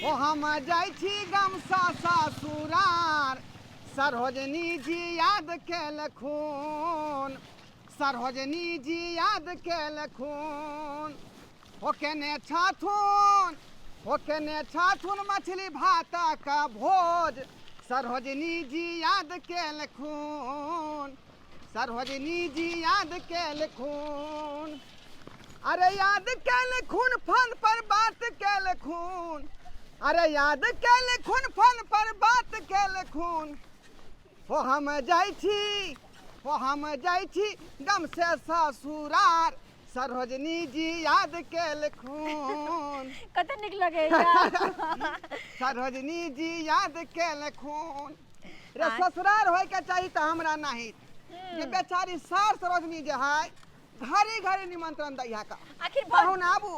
ओ हम जाइ छी गमसा ससुरार सरोजनी जी याद केलखुन सरोजनी जी याद केलखुन ओ केने छथुन मछली भात का भोज सरोजनी जी याद केलखुन सरोजनी जी याद केलखुन अरे याद केलखुन फोन पर बात केलखुन अरे याद केलखुन फोन पर बात केलखुन हो हम जाइ छी गम से ससुरार सरोजनी जी याद केलखुन कते निक लगे सरोजनी जी याद केलखुन रे ससुरार होय के चाहिए तो हमरा नहीं ये बेचारी सार सरोजनी जे है घरे घरे निमंत्रण दैया का आखिर पाहुन आबू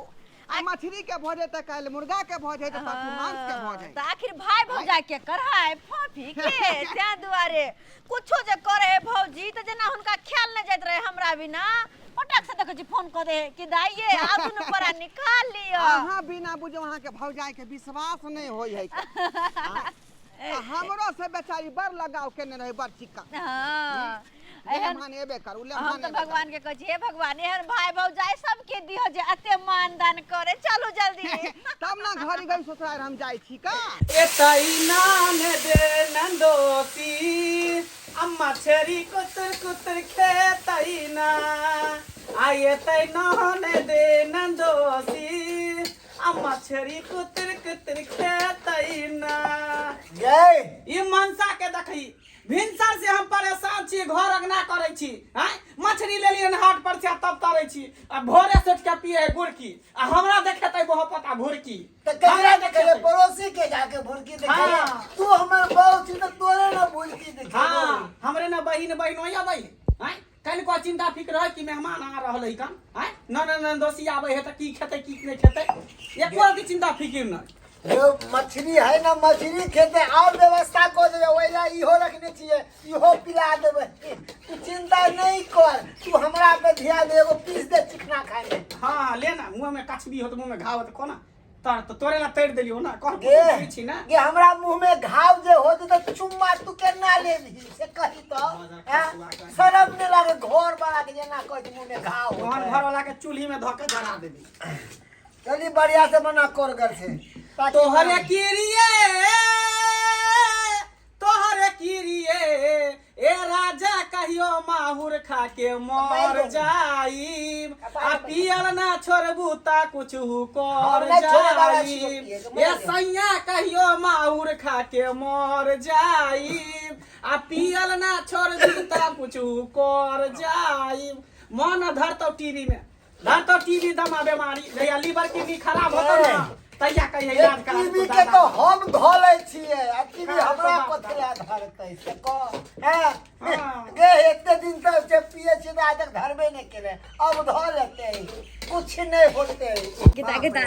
मछली के भोज त काल मुर्गा के भोज है त मांस के भोज है त आखिर भाई भौजाई के करहाय फाफी के त्या दुआरे कुछो जे करे भौजी त जना हुनका ख्याल न जात रहे हमरा बिना पटक से देखै छी फोन क दे कि दाइये आबू न परा निकाल लियो अहाँ बिना बुझो अहाँ के भौजाई के विश्वास नहीं होय है हमरो से बेचारी बड़ लगाव केने रहे बड़ चिक्का हां एहन एबे करू ले हम तो भगवान के कहै छी हे भगवान एहन भाई भौजाई सबके दियो जे अते मान दान करे चलो जल्दी तब ना घरी गई ससुराल हम जाई छी का एतई नान दे नंदोसी अम्मा छेरी कुतर कुतर खेतई ना आयतई नान दे नंदोसी अम्मा छेरी कुतर कुतर खेतई ना जय ई मनसा के देखी भिनसर से हम परेशान छी घर अंगना करे छी हैं मछली ले लियन हाट पर से तब तरे छी आ भोरे सोच के पिए गुड़की आ हमरा देखेतै बहु पता भुरकी त कजरा देखे पड़ोसी के जाके भुरकी देखे हाँ। तू हमर बहुत छी त तोरे ना भुरकी देखे हां हमरे ना बहिन बहिनोई आबै हैं कल को चिंता फिक्र है कि मेहमान आ रहलै कन हैं न दोसी आबै है त की खेतै की नहीं खेतै एको की चिंता फिक्र न यो मछली है ना मछली खेते और व्यवस्था कर देबे ओइला इहो रखने छिए इहो पिला देबे तू चिंता नहीं कर तू हमरा पे ध्यान दे एगो पीस दे चिकना खाए में हां ले ना मुंह में कचबी हो त मुंह में घाव हो त कोना तर तो तोरे ला तैर देलियो ना कह गे छी ना गे हमरा मुंह में घाव जे होत त चुम्मा तू केना लेबी से कही तो शरम ने लागे घर वाला के जेना कहत मुंह में घाव तोहन घर वाला के चूल्ही में धके जला देबी चली बढ़िया से मना कर कर से तोहरे किरिए ए राजा कहियो माहुर खा के मर जाईम आ पियल ना छोड़बू ता कुछ कर जाईम ए सैया कहियो माहुर खा के मर जाईम आ पियल ना छोड़बू ता कुछ कर जाईम मन धरतो टीवी में धरतो टीवी दमा बीमारी जया लीवर किडनी खराब होतो ना तैया कहिए याद करा टीवी के तो हम धोले छिए आ टीवी हमरा कथला धरतै से को है गे एते दिन तक जे पिए छी आज तक धरबे नहीं केले अब धो लेते कुछ नहीं होते गिदा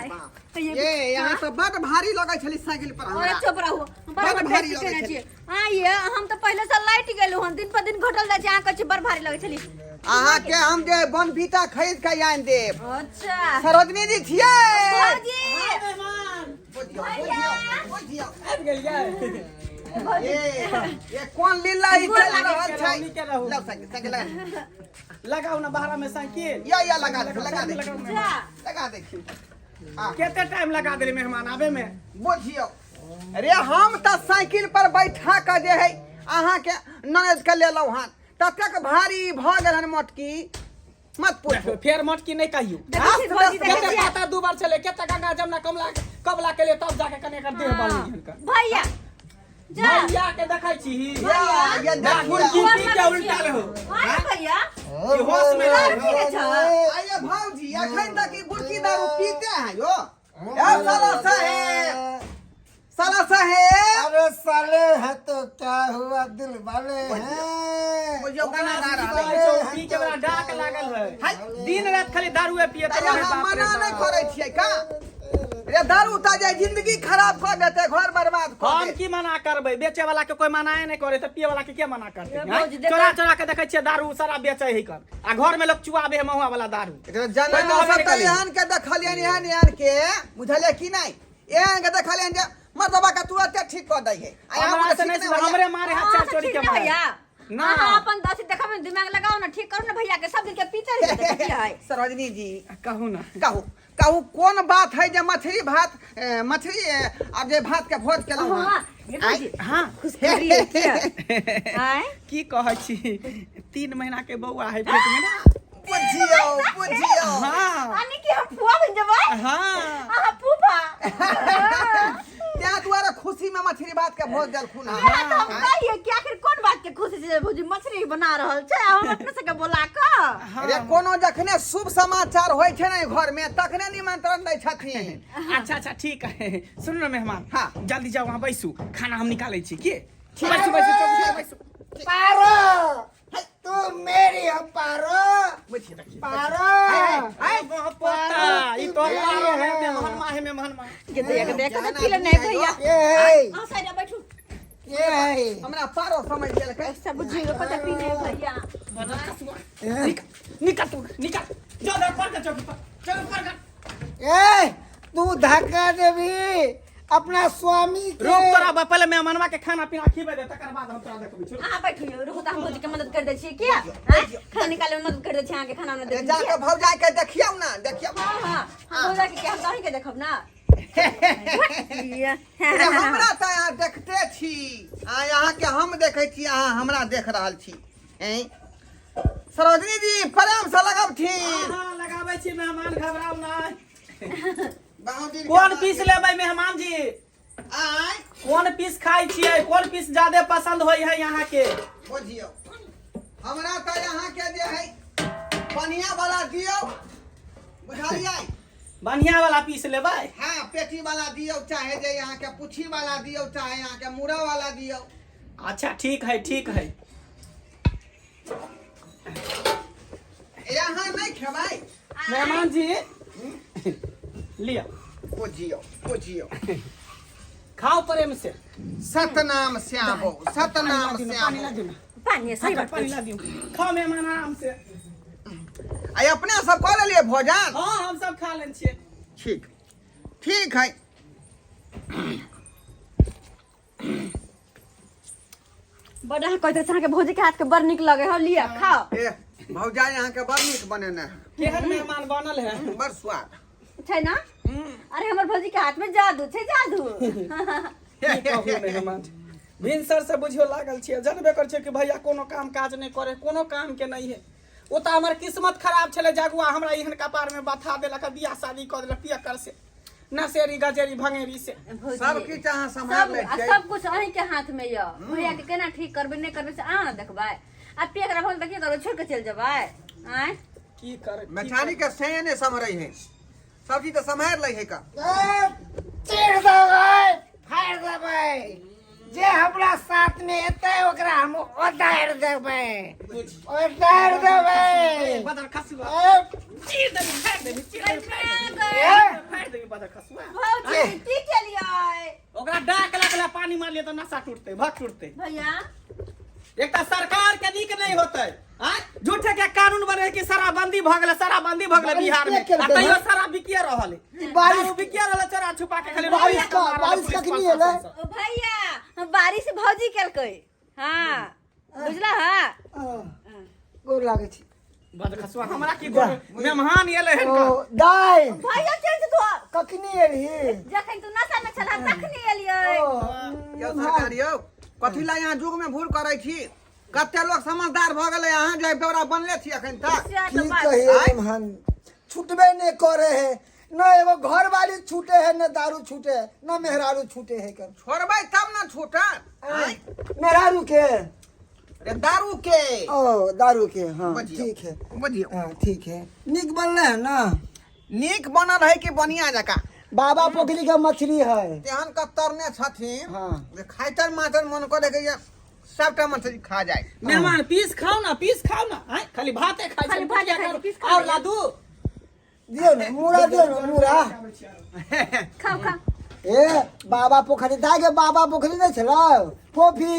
ये यहाँ तो बड़ भारी लगे छली साइकिल पर और चुप रहू बड़ भारी लगे छै हां ये हम तो पहले से लाइट गेलु हन दिन पर दिन घटल जाय छै आ कछ बड़ भारी लगे छली अहाँ के हम जे बनभीटा खरीद के आन देब अच्छा सरोजनी जी छिए भौजी आबि गेल ये कौन लीला ही चल रहल छै लो साइकिल लगाओ ना बाहर में साइकिल या लगा देखियो केते टाइम लगा देले मेहमान आवे में बुझियो अरे हम त साइकिल पर बैठा के जे है अहाँ के ननद के लेलौ हन ततक भारी भ गेल हन मटकी मत पूछो फिर मटकी नहीं कहियो केते पता दू बार चले केते गंगा जमुना कबला के लिए तब जाके कने कर देह बाली हनका भैया भैया के देखै छी ये देखुन की के उल्टा रहो हां भैया ये होश में रहो आये भौजी अखन तक ई गुड़की दारू पीते हैं यो ए साला साहेब अरे साले है तो क्या हुआ दिल वाले हैं बुझियो गाना गा रहा है चौकी के बड़ा डाक लागल है दिन रात खाली दारूए पिए त हम मना नहीं करे छियै का ये दारू ताजे जिंदगी खराब कर देते, घर बर्बाद कर हम देते। की मना करबै? बेचे वाला के कोई मनाए नहीं करे, तो पिए वाला के क्या मना करते? ये भौजी देखा- चोरा चोरा के देखे छियै दारू सारा बेचे ही कर, आ घर में लोग चुआबे है महुआ वाला दारू। जना कोई कहबे सब नहीं करी। एहन के देखलियन एहन के बुझले कि नहीं, एहन के देखलियन जे मर्दबा के तुरंत ठीक कर दै है। हमरा से नहीं, हमरे मारे हाथ चार चोरी के मारे भैया ना। अहाँ अपन दस देखा में दिमाग लगाओ ना, ठीक करो ना भैया के, सब दिन के पीछे है। सरोजनी जी कहू ना, कहू कौन बात है जे मछली भात मछली अब जे भात के भोज केलहुँ हाँ, ये आय, भौजी, हाँ खुशखबरी है क्या? आय? की कहै छी, 3 महीना के बौआ है पेट में ना। बुझियो हाँ आनी की हम फुआ बन जबै? हाँ आहा फूफा। त्या दुआरे खुशी में मछली भात के भोज देलखुन अरे तो हम कहिए कि आखिर कोन बात के खुशी से भौजी मछली बना रहल छै, हम अपने से के बोला क। अरे कोनो जखने शुभ समाचार होइ छै ने घर में तखने निमंत्रण दै छथिन। अच्छा अच्छा ठीक है, सुन ना मेहमान, हाँ। जल्दी जाओ वहाँ बैसू, खाना हम निकाले छी की। बैसू बैसू चौकी पर बैसू। पारो तू मेरी हो पारो, बैठिए बैठिए। पारो हाय पोता, ई तो पारो है मेहमान माहे मेहमान मा। के देख के पी ले नहीं भैया। ये आ साइड बैठू। ये हमरा पारो समझ गेल के सब बुझियो पता पी नहीं भैया। निकल तू निकल, जो दर पर चौकी पर, चलो पर कर। ए तू धक्का देवी अपना स्वामी के। रुक तोरा पहले मेहमानवा के खाना पीना खिबे दे, तकर बाद हम तोरा देखबै। छोड़ आ बैठियो, रुको त हम भौजी के मदद कर दै छियै क्या? हैं? खाना निकाले में मदद कर दै छियै, अहाँ के खाना में दे दै जाके छियै। भौजाई के देखियौ ना, देखियौ हां हां, हम भौजा के हम दही के देखब ना। अरे हमरा त यहाँ देखते छी आ यहाँ के हम देखे छी, अहाँ हमरा देख रहल छी। हैं सरोजनी जी प्रेम से लगब छी। हां लगाबै छी मेहमान, घबराउ ना। बहुत दिन कोन पीस लेबै मेहमान जी? आय कोन पीस खाई छियै? कोन पीस ज्यादा पसंद होई है यहाँ के? बुझियो हमरा त यहाँ के जे है बढ़िया वाला दियो, बुझलियै? बढ़िया वाला पीस लेबै। हाँ पेटी वाला दियो, चाहे जे यहाँ के पुछी वाला दियो, चाहे यहाँ के मुड़ा वाला दियो। अच्छा ठीक है ठीक है। यहाँ नहीं खेबै मेहमान जी लिया, बुझियो बुझियो खाओ प्रेम से। सतनाम श्यामो, सतनाम पानी ला श्यामो। दियो ना, पानी सही बात पानी ला दियो। खाओ मेहमान आराम से। आई अपने सब कर लिए भोजन। हाँ हम सब खा लेन छियै। ठीक ठीक है। बड़ा कहते छ के भौजी के हाथ के बड़ निक लगे हो, लिया खाओ। ए भौजाई यहाँ के बड़ नीक बनेने है, केहन मेहमान बनल है? बड़ स्वाद। छै ना? अरे हमर भौजी के हाथ में जादू छै, जादू। की कहू मेहमान, भिनसर से बुझियो लागल छियै, जानबे कर छियै कि भैया कोनो काम काज नहीं करे, कोनो काम के नहीं है। ओ त हमर किस्मत खराब छले, जगुआ हमरा एहन कपार में बथा देलक, बियाह शादी कर देलक पियकर से, नसेरी गजेरी भंगेरी से। भौजी, सब किछ अहाँ सम्हार ले छियै। सब कुछ अहीं के हाथ में य। भैया के केना ठीक करबे नहीं करबे से अहाँ ना देखबै। आ पेकरा भौजी त की करबै, छोड़ के चल जेबै? आय की करे मछारी के से ने समरै है, सब चीज तो सम्हार ले है का। चीर देबै, फाड़ देबै, जे हमरा साथ में एतै ओकरा हम उतार देबै, उतार देबै। बदर खसुआ ए, चीर देबी, फाड़ देबी, चीर देबी, फाड़ देबी बदर खसुआ। भौजी की केलियै? ओकरा डाक लगला, पानी मार लिया तो नशा टूटते, भग टूटते। भैया एक तो सरकार के नीक नहीं होते, झूठे के कानून बने कि शराबबंदी भ गेलै, शराबबंदी भ गेलै बिहार में, आ तैयो शराब बिकिए रहल है। बारिश बिकिए रहल, चोरा छुपा के खाली बारिश कखनी एलै? ओ भैया बारिश भौजी केलकै। हां बुझला है? गोर लागै छी। बद खसुआ हमरा की गोर मेहमान एले हन ओ दाई भैया चल तो कखनी एलही? जखन तू नशा में छला तखनी एलियै। यो सरकार यो कथी ला यहाँ जुग में भूल करै छी? कते लोग समझदार भ गेलै, अहाँ जे बेवड़ा बनले छी अखन तक। की कहिए हम छूटबे नहीं करे है, न एगो घर वाली छूटे है, न दारू छूटे है, न मेहरारू छूटे है। कर छोड़बै तब ना छूटत। मेहरारू के अरे दारू के ओ दारू के। हाँ बुझियौ, ठीक है, बुझियो हाँ ठीक है। निक बनले है ना? नीक बनल है कि बढ़िया जका? बाबा पोखरी का मछली है। तेहन कतरने छथिन हाँ जे खाइतर मातर मन करे के ये सबटा मछली खा जाए। मेहमान पीस खाओ ना, पीस खाओ ना, खाली भाते खाइ खाली छै, भाते भुजिया खाइ छै, खाओ। पीस खाओ और लादू दियो ना मुड़ा दियो ना मुड़ा खाओ खा ए बाबा पोखरी दागे बाबा पोखरी नहीं चला फोफी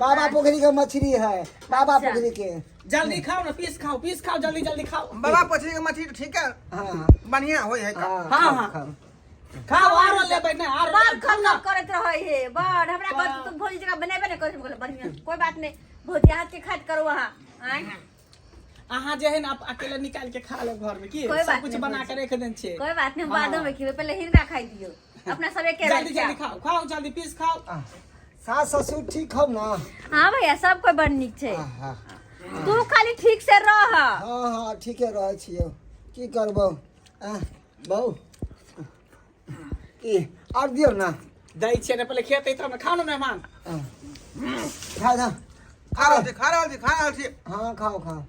बाबा पोखरी का मछली है बाबा पोखरी के जल्दी खाओ ना, पीस खाओ, जल्दी जल्दी खाओ। बाबा पछरी के मछली तो ठीक है, हाँ बढ़िया होय है का। हाँ, हाँ। खाओ आरो ले बैठने आरो बार खत्म करत रहे हे बार हमरा कह तुम भौजी जगह बनेबे नहीं कर बढ़िया कोई बात नहीं भौजी हाथ के खात करो वहां आय अहाँ जे है ना आप अकेले निकाल के खा लो घर में की कोई बात सब कुछ नहीं, बना के रख देन छे। कोई बात नहीं हम बाद में खिबे पहले हिंदा खाई दियो अपना सब एक जल्दी जल्दी खाओ जल्दी पीस खाओ। सास ससुर ठीक हो ना? हां भैया सब कोई बड़ निक छे हाँ तू खाली ठीक से रह। हाँ ठीक है रहे छियो की करबो बहु की और दियो ना दही छे ना पहले खेते तब ना खाओ ना मेहमान। खा ना खा रहल छी। हाँ खाओ खाओ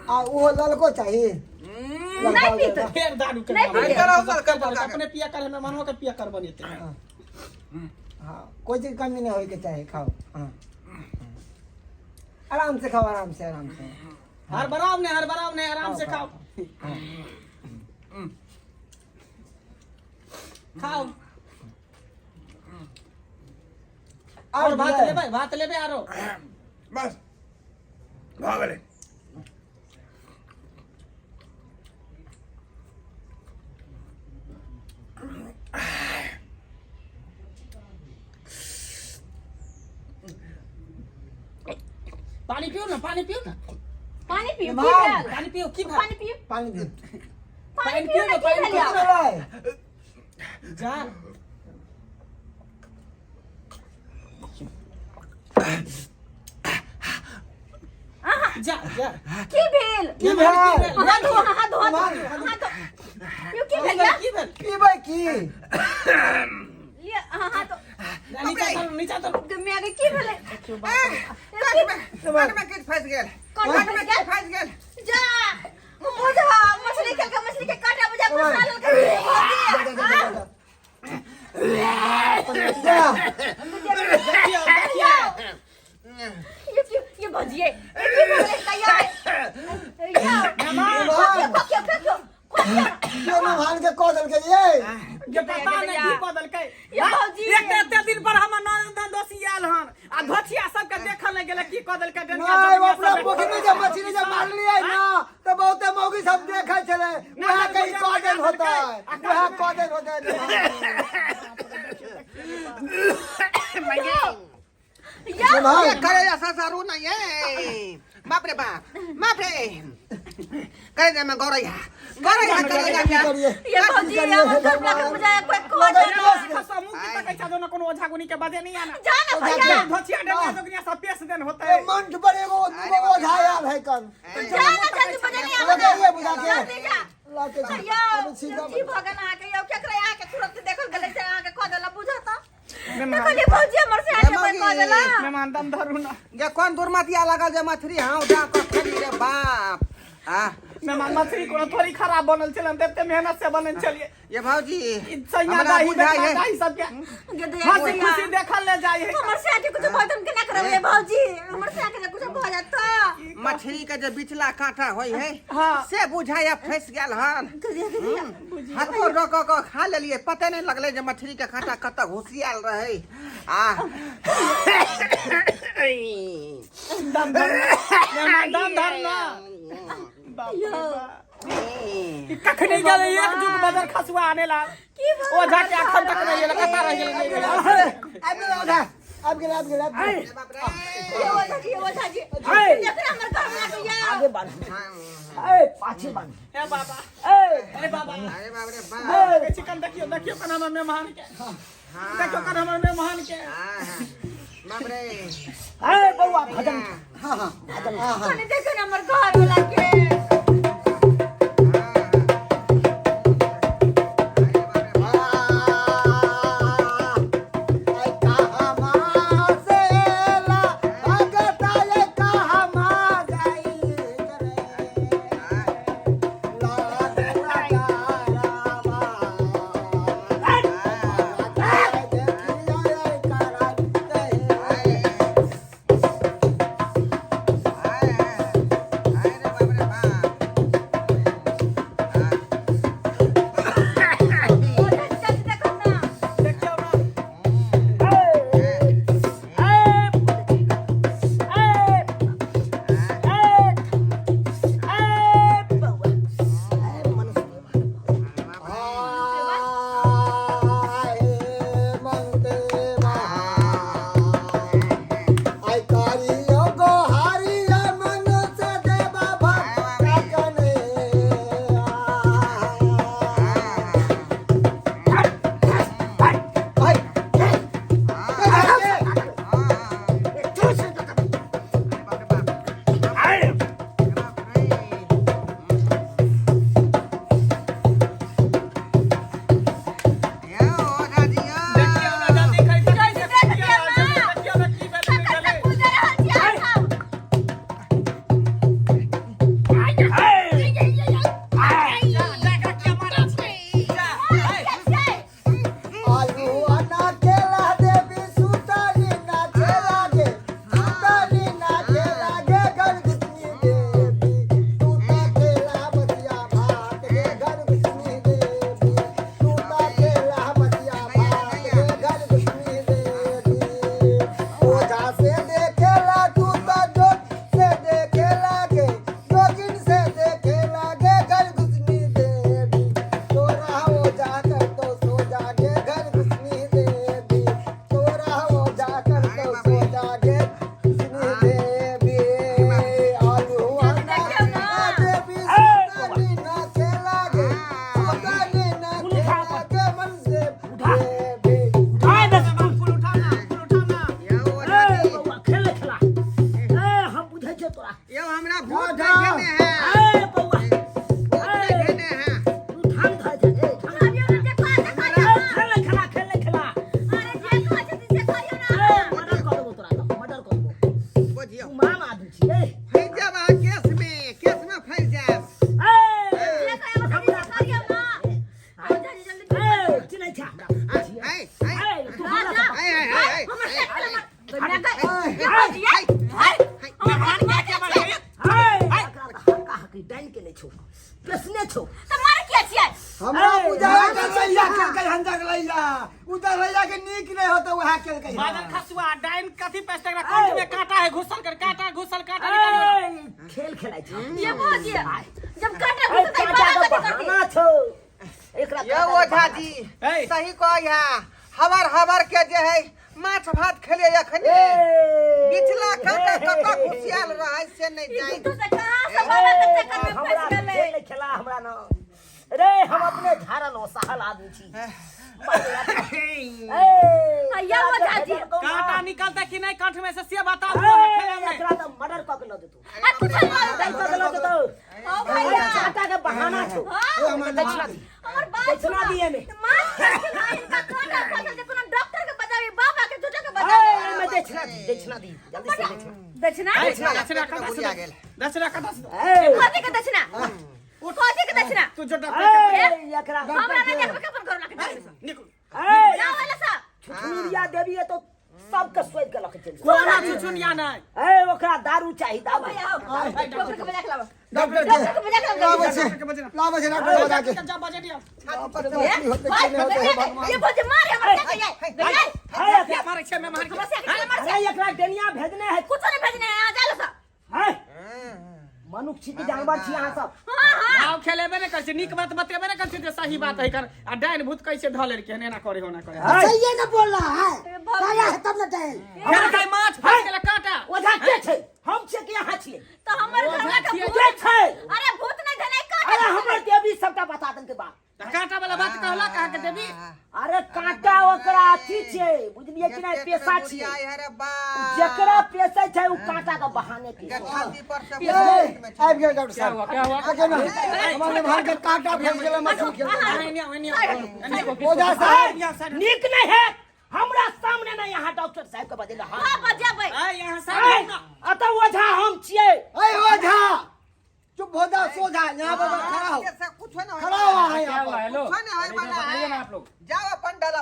आ वो ललको चाहिए नहीं पीते फिर दारू कर नहीं पीते। अपने पिया कर मेहमानों के पिया कर बनेते हैं। हाँ कोई चीज कमी नहीं होगी चाहिए खाओ हाँ आराम से खाओ आराम से हर बराव ने आराम से खाओ। खाओ और भात लेबे आरो बस भाग गए। पानी पियो ना पानी पियो पानी पियो की भाई पानी पियो पानी दे पानी पियो ना पानी की लिया जा जा जा की भेल की भेल हाथ धो यो की भेल या पीबै की ये हाथ नीचा तो मैं आगे की भेल काट में किट फंस गेल, काट में किट फंस गेल। जा बुझा मछली के काटा बुझा मसाला ये भजिए ये बोले तैयार क्यों ना भान के कोदल के ये पता नहीं की बदल के ये भौजी एक दिन पर हम नंदन दोषी आयल हन आ धोछिया सब के देखल नहीं गेले की कदल के नहीं वो अपना पोखरी जब मछली जब मार लिया ना तो बहुते मौगी सब देखे चले वहां कहीं कोदल होता है वहां कोदल होता है ये करे ऐसा सारू नहीं है। बाप रे करे दे मैं गौरैया करिए ये भौजी हम सब लगे बुझाया कोई कोदल समूह की तक ऐसा दोनों कोनो ओझा गुनी के बाजे नहीं आना जाना भैया धोछिया डंडा जोगनिया सब पेश देन होता है मंच पर एगो ओझाया है कर जाना जल्दी बजे नहीं लगाइए बुझा के जल्दी जा लाके भैया जी भगन आके यो केकरा आके तुरंत देखल गले से आके कोदल बुझाता देखलिए भौजी हमर से आके कोई कोदल मेहमान दम धरू ना ये कौन दुर्मतिया लगल जे मछली हां उठा के खली रे बाप। मेहमान मछली कोनो थोड़ी खराब बनल छलन तते मेहनत से बनल चलिए ये भौजी सैया दाही सब के हंसी ये खुशी देखल ले जाई है हमर से आके कुछ भोजन के ना करबे भौजी हमर से आके कुछ हो जाता मछली के जो बिचला कांटा होई है हाँ। से बुझाया फंस गेल हन। हाथो रोक के खा लेलिए पता नहीं लगले जे मछली के कांटा कत घुसियाल रहे दम धरना कखनी गले एक जुग बदर खसुआ आने ला ओ जाके अखन तक नहीं लगातार रह गेल अब गेला बाप रे ये वो जाजी देखरा हमर घर में आ गया आगे बढ़ ए पाछे बढ़ ए बाबा ए बाबा अरे बाप रे बाप चिकन देखियो कना में मेहमान के देखियो कना में मेहमान के बाप रे ए बउआ भजन हां भजन कने देखो ना हमर घर वाला के अरे बाप रे बाप छे हमरा तू डाइन के ले छो प्रश्न छो तो मार के छियै हमरा बुझाया के लैया के हंजा के लैया उधर लैया के नीक नहीं होता वहां के कहीं बादल खसुआ डाइन कथी पेस्ट एकरा कंठ में काटा है घुसल कर काटा घुसल काटा निकाल खेल खेलाय छो ये भौजी जब काटा घुसतै बाबा कथी करतै बहाना छो एकरा ये ओझा जी सही कह हवर हवर के जे है माछ भात खेले अखन बिचला खा कत खुशियाल रहे से नहीं जाई तू से कहां से बाबा के चक्कर में फंस गेलै खेल खेला हमरा न रे हम अपने झारल हो सहल आदमी छी या ओझा जी काटा निकलता कि नहीं कंठ में से बता एकरा तो मर्डर क के ल दे तू आ तू चल मार क के ल दे तो ओ भैया चाटा के बहाना छो वो हमर दक्षिणा दी हमर बात दक्षिणा दिए में मार के इनका काटा फसल जे कोनो डॉक्टर के बतावे बाबा के झूठा के बतावे मैं दक्षिणा दी जल्दी से दक्षिणा दक्षिणा का खोजे के दक्षिणा खोजे के दक्षिणा तू जो एकरा हमरा नहीं देखबे कपन करू लगे निकल जाओ वाला सा छुछुरिया देवी है तो सबके सोच के लख चल कोना छुछुनिया नहीं ए ओकरा दारू चाहिए दारू डॉक्टर के बजा के लावा डॉक्टर डॉक्टर के बजा के लावा लावा से डॉक्टर बजा के जा बजे दिया ये बोझ मार हमर क्या कहिए है मारे छे में मार के अरे एकरा डेनिया भेजने है कुछ नहीं भेजने है आ जा लो सा है मनुष्य छी की जानवर छी अहाँ सब भाव खेलेबे ने कर निक बात बतेबे ने कर जे सही बात है कर आ डाइन भूत कैसे धले के ने ना करे हो ना करे सही है ना बोल रहा है काया है तब ना डाल फिर कई माछ फंस गेला काटा ओझा के छै हम छे कि अहाँ छिए तो हमर घर का के छै अरे भूत नहीं धने का अरे हमर देवी सबटा बता दन के बात काटा वाला बात कहला कहा के देवी अरे काटा ओकरा अथी छै बुझलिए कि नहीं पेशा छिए अरे बा जेकरा पेशा छै उ काटा के बहाने के छाती पर से आबि गेल डॉक्टर साहब क्या हुआ आके ना हमारे भाई के काटा फंस गेल मछली नहीं ओझा साहब नीक नहीं है हमरा सामने ना यहाँ डॉक्टर साहब के बजेला हां बजाबै यहां से अत ओझा हम छिए ए ओझा चुप हो जा सो जा यहाँ पर खड़ा हो कुछ ना खड़ा हुआ है यहाँ पर हेलो कुछ ना है वाला बताइए ना आप लोग जाओ अपन डाला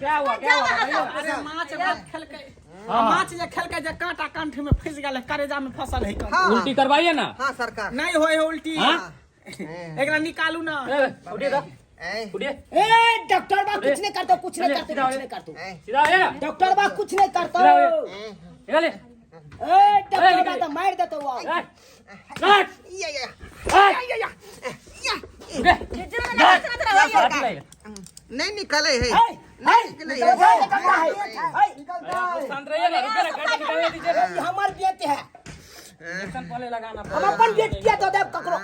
क्या हुआ अरे माछ भात खेल के माछ जे खेल के जे कांटा कंठ में फंस गेल करेजा में फसल है उल्टी करवाइए ना हां सरकार नहीं होय है उल्टी एकरा निकालू ना उठिए तो उठिए ए डॉक्टर बा कुछ नहीं करतो कुछ नहीं करतो कुछ नहीं करतो सीधा आइए डॉक्टर बा कुछ नहीं करतो निकालिए ए डॉक्टर बा तो मार देतो वो काट नहीं निकले है नहीं निकले शांत रहिए ना रुकिए ना काट निकालिए दीजिए हमार बेटी है इंजेक्शन पहले लगाना हम अपन बेटी के तो देव ककरो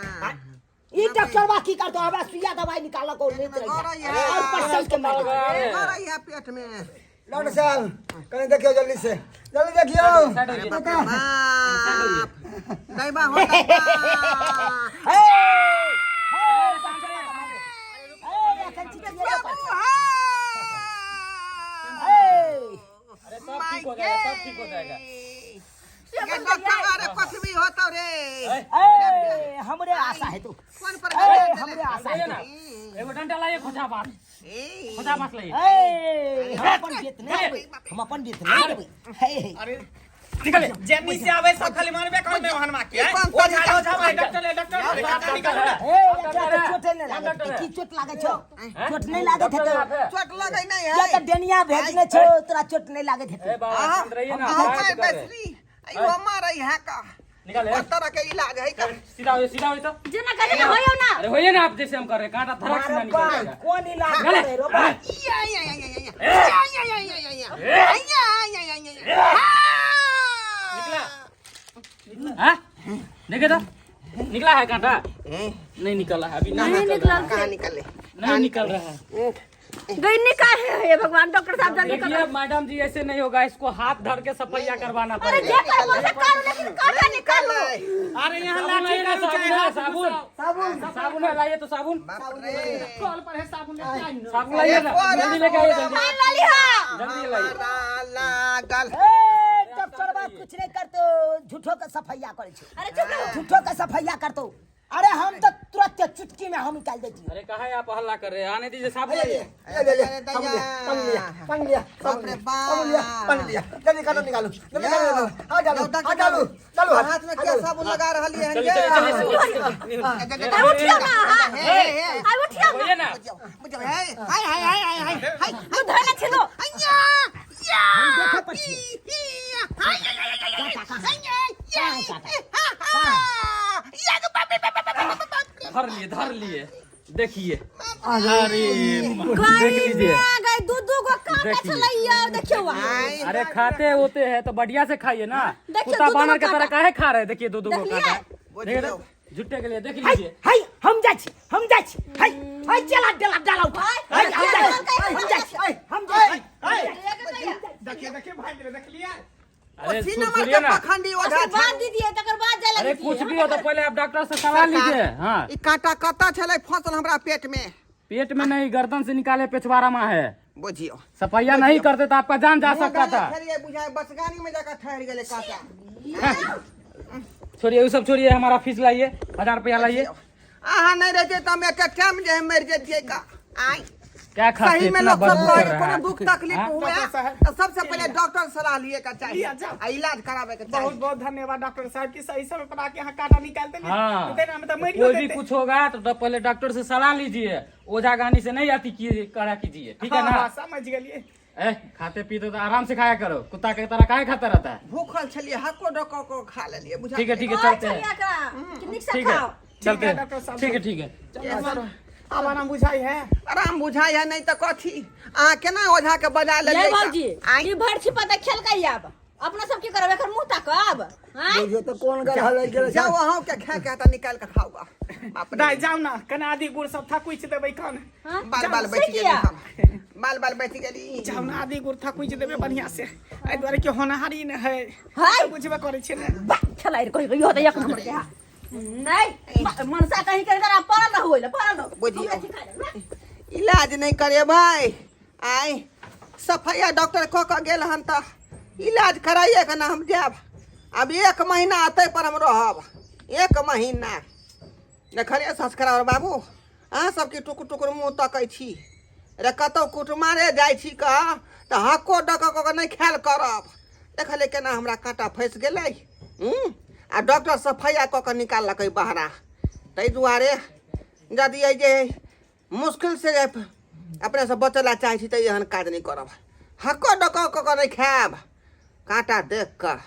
ई डॉक्टर बा की करतो हमरा सुइया दवाई निकाल को लेत रही और परसल के मार रही है पेट में डॉक्टर साहब कने देखियो जल्दी से जल्दी देखियो दैबा होता अरे सब ठीक हो जाएगा सब ठीक हो जाएगा ये डॉक्टर अरे कुछ भी होता रे हमरे आशा है तू कौन पर हमरे आशा लाइए है ना एगो डंडा लाइए खोजा बात लाइए हम अपन बेत नहीं हम अपन बेत नहीं देबै अरे निकले जेमी से आवे सब खाली मारबे कर में हनमा के ओझा भाई डॉक्टर निकल चोट नहीं लागे की चोट लागे छो चोट नहीं लागे थे तो चोट लगे नहीं या है तो डेनिया भेजने छो तोरा चोट नहीं लागे थे ए बाबा शांत रहिए ना हम बात कर रहे हैं। बेसरी अयो हमारा यहाँ का निकाले हर तरह के इलाज है का सीधा हो तो जेना कहे ना होयो ना अरे होइए ना आप जैसे हम कर रहे हैं कांटा धड़क से ना निकल जाएगा कौन इलाज निकाले। करे रो बा निकला हाँ देखे तो निकला है कांटा नहीं निकला है अभी नहीं निकला कहाँ निकले नहीं निकल रहा है गई निकाल है हे भगवान डॉक्टर साहब जल्दी देखिए मैडम जी ऐसे नहीं होगा इसको हाथ धर के सफैया करवाना अरे पड़ेगा जे कर बोल करो लेकिन काटा निकालो अरे यहाँ साबुन लाठी लाइए ना साबुन है साबुन साबुन है लाइए तो साबुन कॉल पर है साबुन लेके आई साबुन लाइए ना जल्दी लेके आइए जल्दी हां लाली हां जल्दी लाइए लागल डॉक्टर बा कुछ नहीं करतो झूठो के सफैया करे छे अरे चुप रहो झूठो के सफैया करतो अरे हम तो तुरंत चुटकी में हम निकाल देती अरे कहा है आप हल्ला कर रहे हैं आने दीजिए साहब ले ले ले ले पंग लिया जल्दी काटो निकालो जल्दी निकालो आ डालो चलो हाथ में क्या साबुन लगा रहली है चलिए चलिए आई उठियो ना आई उठियो ना बोलिए ना तू धरले छिलो धर लिए देखिए अरे देख लीजिए गई दूध को काटा चलैया देखियो अरे खाते होते हैं तो बढ़िया से खाइए ना देखिए, कुत्ता दूध बानर को की तरह काटा। काहे खा रहे हैं देखिए दो देख को लिए? काटा देखिए तो, झुट्टे के लिए देख लीजिए हाय हम जाइ छी हाय चला डाला उठा हाय हम जाइ देखिए देखिए भाई देख लिया अरे अस्सी सुन नंबर सुनिए के ना पखंडी ओझा अच्छा बात दीजिए तकर बाद जाए अरे कुछ भी हो तो पहले आप डॉक्टर से सलाह लीजिए हाँ ई कांटा कत्ता छले फसल हमरा पेट में पेट में नहीं गर्दन से निकाले पेछवाड़ा में है बुझियो सफाइया नहीं करते तो आपका जान जा सकता था खरिए बुझाए बसगानी में जाकर ठहर गेले काटा छोड़िए वो सब छोड़िए हमारा फीस लाइए 1000 रुपया लाइए आहा नहीं रहते तो हम एक टाइम जे मर जतिए का आई क्या खाते सही में इतना लोग सब बदबू कर कहे रहा कोनो है दुख तकलीफ हाँ? हुआ तो सबसे पहले डॉक्टर सलाह लिए का चाहिए लिया जाओ। आ इलाज करावे के बहुत चाहिए बहुत धन्यवाद डॉक्टर साहब की सही समय पर आके यहाँ काटा निकालते नहीं हाँ तो हम तो मर कोई भी कुछ होगा तो पहले डॉक्टर से सलाह लीजिए ओझा गानी से नहीं आती करा कीजिए ठीक है ना समझ गए ए खाते पीते तो आराम से खाया करो कुत्ता के तरह काहे खाता रहता है भूखल छलिए हको डको को खा लेलिए बुझा ठीक है चलते हैं कितनी से ठीक है खाओ चलते हैं डॉक्टर साहब। ठीक है अब आराम बुझाई है आराम बुझाई है नहीं तो कथी आ केना ओझा के बजा ले ये बाबूजी ई भर छिपा त खेल का आब अपना सब की करब एकर मुंह ताकब हां ये तो कौन गल हल गेल जाओ वहां के खा के त निकाल के खाऊगा बाप रे दाई जाओ ना कना आदि गुड़ सब था कुछ देबै कन बाल बाल बैठ गेली हम बाल बाल बैठ गेली जाओ ना आदि गुड़ था कुछ देबै बढ़िया से एहि द्वारे कि होनहारी न है हाय बुझबे करै छै ने खेलाइ कहि यो त एक नंबर के नहीं मनसा कहीं के जरा पड़ल न होइले पड़ल बुझियो इलाज नहीं करे भाई आई सफैया डॉक्टर क के गेल हन त इलाज कराइए के ना हम जाब अब 1 महीना आते पर हम रहब 1 महीना देखलिए संस्कार बाबू अहाँ सबके टुकुर टुकुर मुँह तकै छी रे कतौ कुटुमारे जाइ छी का त हक्को डक क नहीं ख्याल करब देखलिए केना हमरा कांटा फंस गेलै आ डॉक्टर सफैया क के निकाललकै बहरा ताहि दुआरे यदि अइ जे मुश्किल से अपने से बचला चाहे छी त एहन काज नहीं करब हक्को डक क नहीं खायब कांटा देख कर